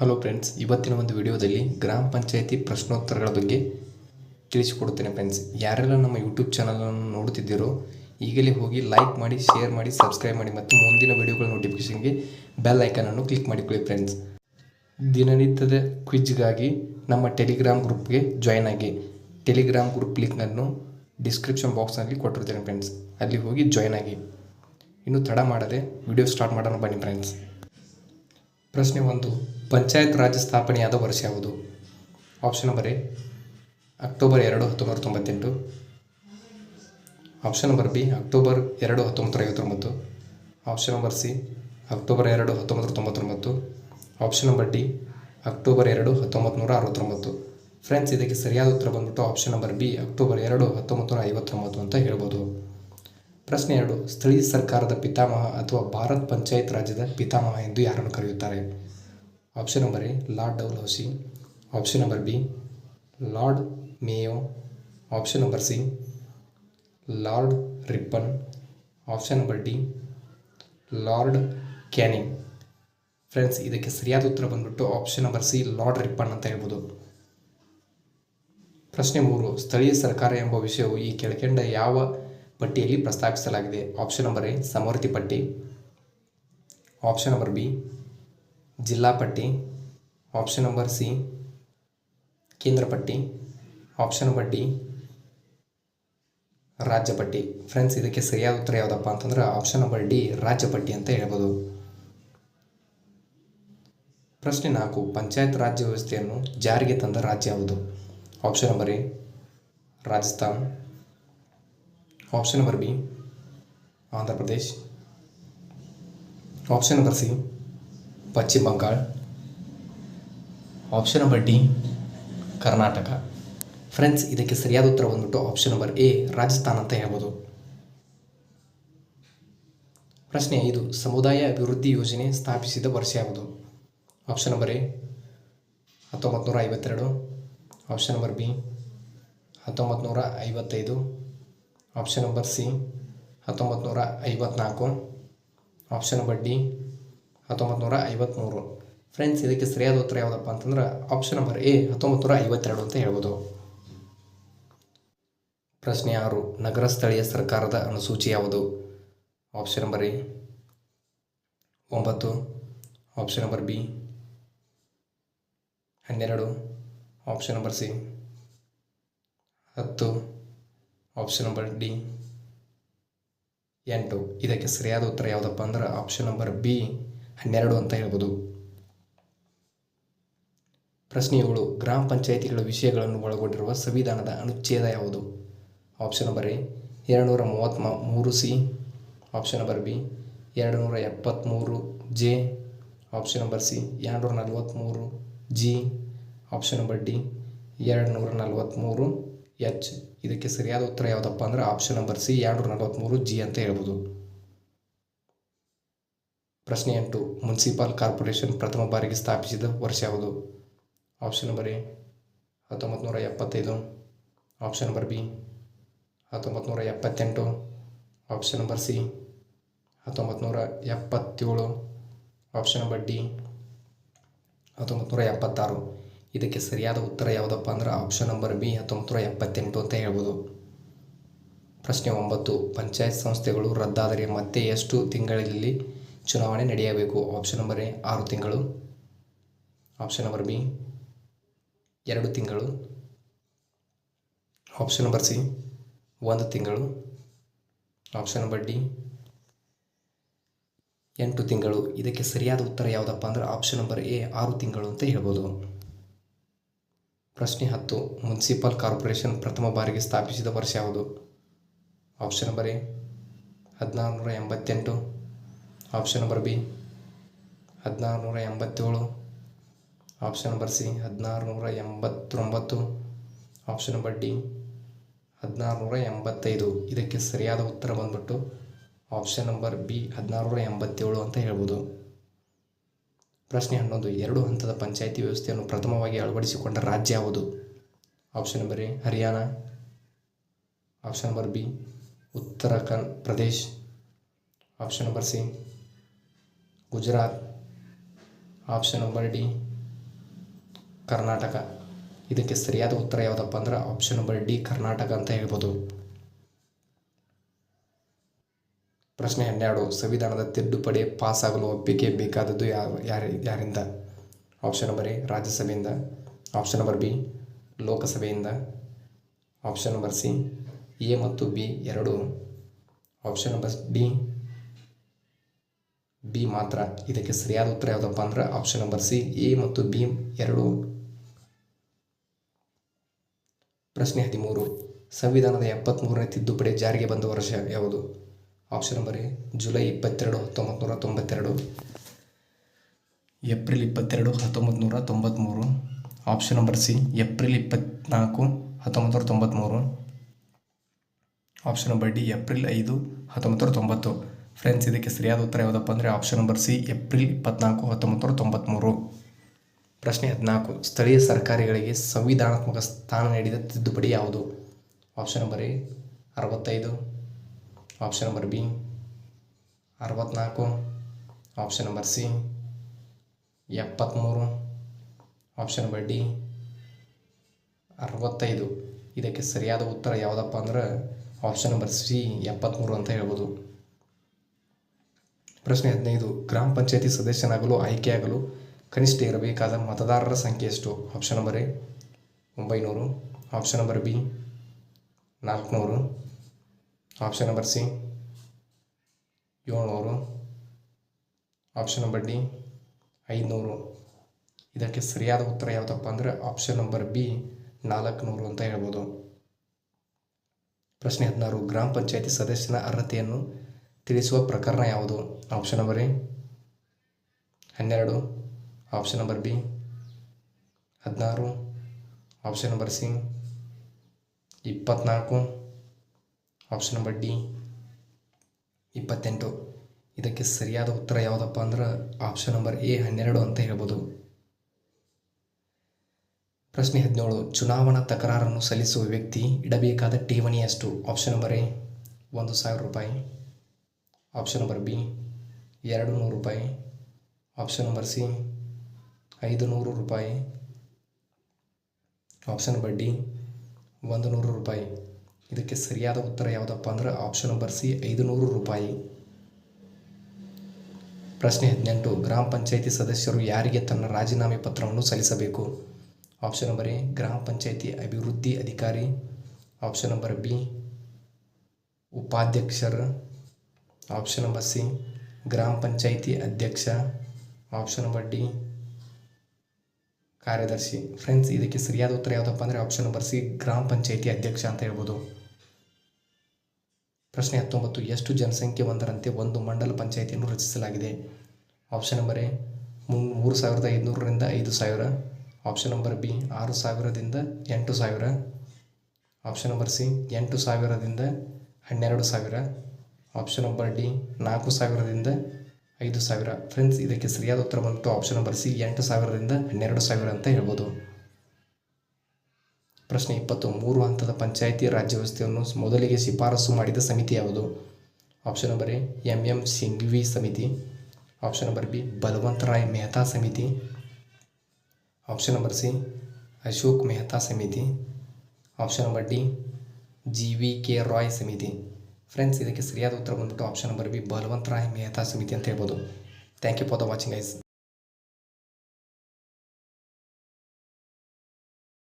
Hello friends, ಇವತ್ತಿನ ಒಂದು ವಿಡಿಯೋದಲ್ಲಿ ಗ್ರಾಮ ಪಂಚಾಯತಿ ಪ್ರಶ್ನೋತ್ತರಗಳ ಬಗ್ಗೆ ತಿಳಿಸಿಕೊಡುತ್ತೇನೆ ಫ್ರೆಂಡ್ಸ್. ಯಾರೆಲ್ಲ ನಮ್ಮ ಯೂಟ್ಯೂಬ್ ಚಾನಲನ್ನು ನೋಡುತ್ತಿದ್ದೀರೋ ಈಗಲೇ ಹೋಗಿ ಲೈಕ್ ಮಾಡಿ, ಶೇರ್ ಮಾಡಿ, ಸಬ್ಸ್ಕ್ರೈಬ್ ಮಾಡಿ ಮತ್ತು ಮುಂದಿನ ವಿಡಿಯೋಗಳ ನೋಟಿಫಿಕೇಷನ್ಗೆ ಬೆಲ್ ಐಕನನ್ನು ಕ್ಲಿಕ್ ಮಾಡಿಕೊಳ್ಳಿ ಫ್ರೆಂಡ್ಸ್. ದಿನನಿತ್ಯದ ಕ್ವಿಜ್ಗಾಗಿ ನಮ್ಮ ಟೆಲಿಗ್ರಾಮ್ ಗ್ರೂಪ್ಗೆ ಜಾಯ್ನ್ ಆಗಿ. ಟೆಲಿಗ್ರಾಮ್ ಗ್ರೂಪ್ ಲಿಂಕನ್ನು ಡಿಸ್ಕ್ರಿಪ್ಷನ್ ಬಾಕ್ಸ್ನಲ್ಲಿ ಕೊಟ್ಟಿರ್ತೇನೆ ಫ್ರೆಂಡ್ಸ್, ಅಲ್ಲಿ ಹೋಗಿ ಜಾಯ್ನ್ ಆಗಿ. ಇನ್ನು ತಡ ಮಾಡದೆ ವಿಡಿಯೋ ಸ್ಟಾರ್ಟ್ ಮಾಡೋಣ ಬನ್ನಿ ಫ್ರೆಂಡ್ಸ್. ಪ್ರಶ್ನೆ 1. ಪಂಚಾಯತ್ ರಾಜ್ ಸ್ಥಾಪನೆಯಾದ ವರ್ಷ ಯಾವುದು? Option number A October 2, 1998. Option number B October 2, 1959. Option number C October 2, 1999. Option number D October 2, 1969. Friends, ಇದಕ್ಕೆ ಸರಿಯಾದ ಉತ್ತರ ಬಂದ್ಬಿಟ್ಟು ಆಪ್ಷನ್ ನಂಬರ್ ಬಿ ಅಕ್ಟೋಬರ್ 2, 1959 ಅಂತ ಹೇಳ್ಬೋದು. ಪ್ರಶ್ನೆ 2. ಸ್ಥಳೀಯ ಸರ್ಕಾರದ ಪಿತಾಮಹ ಅಥವಾ ಭಾರತ್ ಪಂಚಾಯತ್ ರಾಜ್ಯದ ಪಿತಾಮಹ ಎಂದು ಯಾರನ್ನು ಕರೆಯುತ್ತಾರೆ? Option number A Lord Dalhousie. Option number B Lord Mayo. Option number C Lord Ripon. Option number D Lord Canning. Friends, ಇದಕ್ಕೆ ಸರಿಯಾದ ಉತ್ತರ ಬಂದ್ಬಿಟ್ಟು option number C Lord Ripon ಅಂತ ಹೇಳ್ಬೋದು. ಪ್ರಶ್ನೆ 3. ಸ್ಥಳೀಯ ಸರ್ಕಾರ ಎಂಬ ವಿಷಯವು ಈ ಕೆಳಕಂಡ ಯಾವ ಪಟ್ಟಿಯಲ್ಲಿ ಪ್ರಸ್ತಾಪಿಸಲಾಗಿದೆ? ಆಪ್ಷನ್ ನಂಬರ್ ಎ ಸಮವರ್ತಿ ಪಟ್ಟಿ. ಆಪ್ಷನ್ ನಂಬರ್ ಬಿ ಜಿಲ್ಲಾ ಪಟ್ಟಿ. ಆಪ್ಷನ್ ನಂಬರ್ ಸಿ ಕೇಂದ್ರ ಪಟ್ಟಿ. ಆಪ್ಷನ್ ನಂಬರ್ ಡಿ ರಾಜ್ಯ ಪಟ್ಟಿ. ಫ್ರೆಂಡ್ಸ್, ಇದಕ್ಕೆ ಸರಿಯಾದ ಉತ್ತರ ಯಾವುದಪ್ಪ ಅಂತಂದ್ರೆ ಆಪ್ಷನ್ ನಂಬರ್ ಡಿ ರಾಜ್ಯ ಪಟ್ಟಿ ಅಂತ ಹೇಳ್ಬೋದು. ಪ್ರಶ್ನೆ 4. ಪಂಚಾಯತ್ ರಾಜ್ಯ ವ್ಯವಸ್ಥೆಯನ್ನು ಜಾರಿಗೆ ತಂದ ರಾಜ್ಯ ಯಾವುದು? Option number A Rajasthan. Option number B Andhra Pradesh. Option number C Paschima Bangala. Option number D Karnataka. Friends, ಇದಕ್ಕೆ ಸರಿಯಾದ ಉತ್ತರ ಬಂದ್ಬಿಟ್ಟು ಆಪ್ಷನ್ ನಂಬರ್ ಎ ರಾಜಸ್ಥಾನ್ ಅಂತ ಹೇಳ್ಬೋದು. ಪ್ರಶ್ನೆ 5. ಸಮುದಾಯ ಅಭಿವೃದ್ಧಿ ಯೋಜನೆ ಸ್ಥಾಪಿಸಿದ ವರ್ಷ ಯಾವುದು? Option number A 1952. Option number B 1955. Option number C 1954. Option number D 1953. Friends, ಇದಕ್ಕೆ ಸರಿಯಾದ ಉತ್ತರ ಯಾವುದಪ್ಪ ಅಂತಂದ್ರೆ ಆಪ್ಷನ್ ನಂಬರ್ ಎ 1952 ಅಂತ ಹೇಳ್ಬೋದು. ಪ್ರಶ್ನೆ 6. ನಗರ ಸ್ಥಳೀಯ ಸರ್ಕಾರದ ಅನುಸೂಚಿ ಯಾವುದು? Option number A 9. Option number B 12. Option number C 10. Option number D 8. ಇದಕ್ಕೆ ಸರಿಯಾದ ಉತ್ತರ ಯಾವುದಪ್ಪ ಅಂದ್ರೆ ಆಪ್ಷನ್ ನಂಬರ್ ಬಿ 12 ಅಂತ ಹೇಳ್ಬೋದು. ಪ್ರಶ್ನೆ 7. ಗ್ರಾಮ ಪಂಚಾಯಿತಿಗಳ ವಿಷಯಗಳನ್ನು ಒಳಗೊಂಡಿರುವ ಸಂವಿಧಾನದ ಅನುಚ್ಛೇದ ಯಾವುದು? Option number A 233 C. Option number B 273 J. Option number C 243 G. Option number D 243 H. ಇದಕ್ಕೆ ಸರಿಯಾದ ಉತ್ತರ ಯಾವುದಪ್ಪ ಅಂದ್ರೆ ಆಪ್ಷನ್ ನಂಬರ್ ಸಿ 243 ಜಿ ಅಂತ ಹೇಳ್ಬೋದು. ಪ್ರಶ್ನೆ 8. ಮುನ್ಸಿಪಲ್ ಕಾರ್ಪೊರೇಷನ್ ಪ್ರಥಮ ಬಾರಿಗೆ ಸ್ಥಾಪಿಸಿದ ವರ್ಷ ಯಾವುದು? Option number A 1975. Option number B 1978. Option number C 1977. Option number D 1976. ಇದಕ್ಕೆ ಸರಿಯಾದ ಉತ್ತರ ಯಾವುದಪ್ಪ ಅಂದ್ರೆ ಆಪ್ಷನ್ ನಂಬರ್ ಬಿ 1978 ಅಂತ ಹೇಳ್ಬೋದು. ಪ್ರಶ್ನೆ 9. ಪಂಚಾಯತ್ ಸಂಸ್ಥೆಗಳು ರದ್ದಾದರೆ ಮತ್ತೆ ಎಷ್ಟು ತಿಂಗಳಲ್ಲಿ ಚುನಾವಣೆ ನಡೆಯಬೇಕು? ಆಪ್ಷನ್ ನಂಬರ್ ಎ 6 ತಿಂಗಳು. ಆಪ್ಷನ್ ನಂಬರ್ ಬಿ 2 ತಿಂಗಳು. ಆಪ್ಷನ್ ನಂಬರ್ ಸಿ 1 ತಿಂಗಳು. ಆಪ್ಷನ್ ನಂಬರ್ ಡಿ 8 ತಿಂಗಳು. ಇದಕ್ಕೆ ಸರಿಯಾದ ಉತ್ತರ ಯಾವುದಪ್ಪ ಅಂದ್ರೆ ಆಪ್ಷನ್ ನಂಬರ್ ಎ 6 ತಿಂಗಳು ಅಂತ ಹೇಳ್ಬೋದು. ಪ್ರಶ್ನೆ 10. ಮುನ್ಸಿಪಲ್ ಕಾರ್ಪೊರೇಷನ್ ಪ್ರಥಮ ಬಾರಿಗೆ ಸ್ಥಾಪಿಸಿದ ವರ್ಷ ಯಾವುದು? Option number A 1688. Option number B 1687. Option number C 1689. Option number D 1685. ಇದಕ್ಕೆ ಸರಿಯಾದ ಉತ್ತರ ಬಂದ್ಬಿಟ್ಟು ಆಪ್ಷನ್ ನಂಬರ್ ಬಿ 1687 ಅಂತ ಹೇಳ್ಬೋದು. ಪ್ರಶ್ನೆ 11. 2 ಹಂತದ ಪಂಚಾಯಿತಿ ವ್ಯವಸ್ಥೆಯನ್ನು ಪ್ರಥಮವಾಗಿ ಅಳವಡಿಸಿಕೊಂಡ ರಾಜ್ಯ ಯಾವುದು? Option number A Haryana. Option number B Uttarakhand Pradesh. Option number C Gujarat. Option number D Karnataka. ಇದಕ್ಕೆ ಸರಿಯಾದ ಉತ್ತರ ಯಾವುದಪ್ಪ ಅಂದ್ರೆ ಆಪ್ಷನ್ ನಂಬರ್ ಡಿ ಕರ್ನಾಟಕ ಅಂತ ಹೇಳ್ಬೋದು. ಪ್ರಶ್ನೆ 12. ಸಂವಿಧಾನದ ತಿದ್ದುಪಡಿ ಪಾಸ್ ಆಗಲು ಒಪ್ಪಿಗೆ ಬೇಕಾದದ್ದು ಯಾರಿಂದ? ಆಪ್ಷನ್ ನಂಬರ್ ಎ ರಾಜ್ಯಸಭೆಯಿಂದ, ಆಪ್ಷನ್ ನಂಬರ್ ಬಿ ಲೋಕಸಭೆಯಿಂದ, ಆಪ್ಷನ್ ನಂಬರ್ ಸಿ ಎ ಮತ್ತು ಬಿ ಎರಡು, ಆಪ್ಷನ್ ನಂಬರ್ ಡಿ ಬಿ ಮಾತ್ರ. ಇದಕ್ಕೆ ಸರಿಯಾದ ಉತ್ತರ ಯಾವುದಪ್ಪ ಅಂದ್ರೆ ಆಪ್ಷನ್ ನಂಬರ್ ಸಿ ಎ ಮತ್ತು ಬಿ ಎರಡು. ಪ್ರಶ್ನೆ 13. ಸಂವಿಧಾನದ 73ನೇ ತಿದ್ದುಪಡಿ ಜಾರಿಗೆ ಬಂದ ವರ್ಷ ಯಾವುದು? Option number A July 22, 1992, April 22, 1993, option number C April 24, 1993, option number D April 5, 1990. Friends, ಇದಕ್ಕೆ ಸರಿಯಾದ ಉತ್ತರ ಯಾವುದಪ್ಪ ಅಂದರೆ ಆಪ್ಷನ್ ನಂಬರ್ ಸಿ ಏಪ್ರಿಲ್ 24, 1993. ಪ್ರಶ್ನೆ 14. ಸ್ಥಳೀಯ ಸರ್ಕಾರಗಳಿಗೆ ಸಂವಿಧಾನಾತ್ಮಕ ಸ್ಥಾನ ನೀಡಿದ ತಿದ್ದುಪಡಿ ಯಾವುದು? Option number A 65, option number B 64, option number C 73, option number D 65. ಇದಕ್ಕೆ ಸರಿಯಾದ ಉತ್ತರ ಯಾವುದಪ್ಪ ಅಂದ್ರೆ ಆಪ್ಷನ್ ನಂಬರ್ ಸಿ 73 ಅಂತ ಹೇಳ್ಬೋದು. ಪ್ರಶ್ನೆ 15. ಗ್ರಾಮ ಪಂಚಾಯತಿ ಸದಸ್ಯನಾಗಲು ಆಯ್ಕೆಯಾಗಲು ಕನಿಷ್ಠ ಇರಬೇಕಾದ ಮತದಾರರ ಸಂಖ್ಯೆ ಎಷ್ಟು? Option number A 900, option number B 400, option number C 700, option number D 500. ಇದಕ್ಕೆ ಸರಿಯಾದ ಉತ್ತರ ಯಾವುದಪ್ಪ ಅಂದರೆ ಆಪ್ಷನ್ ನಂಬರ್ ಬಿ 400 ಅಂತ ಹೇಳ್ಬೋದು. ಪ್ರಶ್ನೆ 16. ಗ್ರಾಮ ಪಂಚಾಯತಿ ಸದಸ್ಯನ ಅರ್ಹತೆಯನ್ನು ತಿಳಿಸುವ ಪ್ರಕರಣ ಯಾವುದು? Option number A 12, option number B 16, option number C 24, option number D 28. ಇದಕ್ಕೆ ಸರಿಯಾದ ಉತ್ತರ ಯಾವುದಪ್ಪ ಅಂದ್ರೆ ಆಪ್ಷನ್ ನಂಬರ್ ಎ 12 ಅಂತ ಹೇಳ್ಬೋದು. ಪ್ರಶ್ನೆ 17. ಚುನಾವಣಾ ತಕರಾರನ್ನು ಸಲ್ಲಿಸುವ ವ್ಯಕ್ತಿ ಇಡಬೇಕಾದ ಠೇವಣಿ ಎಷ್ಟು? ಆಪ್ಷನ್ ನಂಬರ್ ಎ 1,000 ರೂಪಾಯಿ, ಆಪ್ಷನ್ ನಂಬರ್ ಬಿ 200 ರೂಪಾಯಿ, ಆಪ್ಷನ್ ನಂಬರ್ ಸಿ 500 ರೂಪಾಯಿ, ಆಪ್ಷನ್ ನಂಬರ್ ಡಿ 100 ರೂಪಾಯಿ. ಇದಕ್ಕೆ ಸರಿಯಾದ ಉತ್ತರ ಯಾವುದಪ್ಪ ಅಂದ್ರೆ ಆಪ್ಷನ್ ನಂಬರ್ ಸಿ 500 ರೂಪಾಯಿ. ಪ್ರಶ್ನೆ 18. ಗ್ರಾಮ ಪಂಚಾಯತಿ ಸದಸ್ಯರು ಯಾರಿಗೆ ತನ್ನ ರಾಜೀನಾಮೆ ಪತ್ರವನ್ನು ಸಲ್ಲಿಸಬೇಕು? ಆಪ್ಷನ್ ನಂಬರ್ ಎ ಗ್ರಾಮ ಪಂಚಾಯತಿ ಅಭಿವೃದ್ಧಿ ಅಧಿಕಾರಿ, ಆಪ್ಷನ್ ನಂಬರ್ ಬಿ ಉಪಾಧ್ಯಕ್ಷರು, ಆಪ್ಷನ್ ನಂಬರ್ ಸಿ ಗ್ರಾಮ ಪಂಚಾಯತಿ ಅಧ್ಯಕ್ಷ, ಆಪ್ಷನ್ ನಂಬರ್ ಡಿ ಕಾರ್ಯದರ್ಶಿ. ಫ್ರೆಂಡ್ಸ್, ಇದಕ್ಕೆ ಸರಿಯಾದ ಉತ್ತರ ಯಾವುದಪ್ಪ ಅಂದರೆ ಆಪ್ಷನ್ ನಂಬರ್ ಸಿ ಗ್ರಾಮ ಪಂಚಾಯತಿ ಅಧ್ಯಕ್ಷ ಅಂತ ಹೇಳ್ಬೋದು. ಪ್ರಶ್ನೆ 19. ಎಷ್ಟು ಜನಸಂಖ್ಯೆ ಒಂದರಂತೆ ಒಂದು ಮಂಡಲ ಪಂಚಾಯತಿಯನ್ನು ರಚಿಸಲಾಗಿದೆ? ಆಪ್ಷನ್ ನಂಬರ್ ಎ 3,500ರಿಂದ 5,000, ಆಪ್ಷನ್ ನಂಬರ್ ಬಿ 6,000ದಿಂದ 8,000, ಆಪ್ಷನ್ ನಂಬರ್ ಸಿ 8,000ದಿಂದ 12,000, ಆಪ್ಷನ್ ನಂಬರ್ ಡಿ 4,000ದಿಂದ 5,000. ಫ್ರೆಂಡ್ಸ್, ಇದಕ್ಕೆ ಸರಿಯಾದ ಉತ್ತರ ಬಂತು ಆಪ್ಷನ್ ನಂಬರ್ ಸಿ 8,000ರಿಂದ 12,000 ಅಂತ ಹೇಳ್ಬೋದು. ಪ್ರಶ್ನೆ 20. 3 ಹಂತದ ಪಂಚಾಯಿತಿ ರಾಜ್ಯ ವ್ಯವಸ್ಥೆಯನ್ನು ಮೊದಲಿಗೆ ಶಿಫಾರಸು ಮಾಡಿದ ಸಮಿತಿ ಯಾವುದು? Option number A M Singhvi ಸಮಿತಿ, option number B Balwantrai Mehta ಸಮಿತಿ, option number C Ashok Mehta ಸಮಿತಿ, option number D GVK Rai ಸಮಿತಿ. ಫ್ರೆಂಡ್ಸ್, ಇದಕ್ಕೆ ಸರಿಯಾದ ಉತ್ತರ ಬಂದ್ಬಿಟ್ಟು option number B Balwantrai Mehta ಸಮಿತಿ ಅಂತ ಹೇಳ್ಬೋದು. Thank you for the watching guys.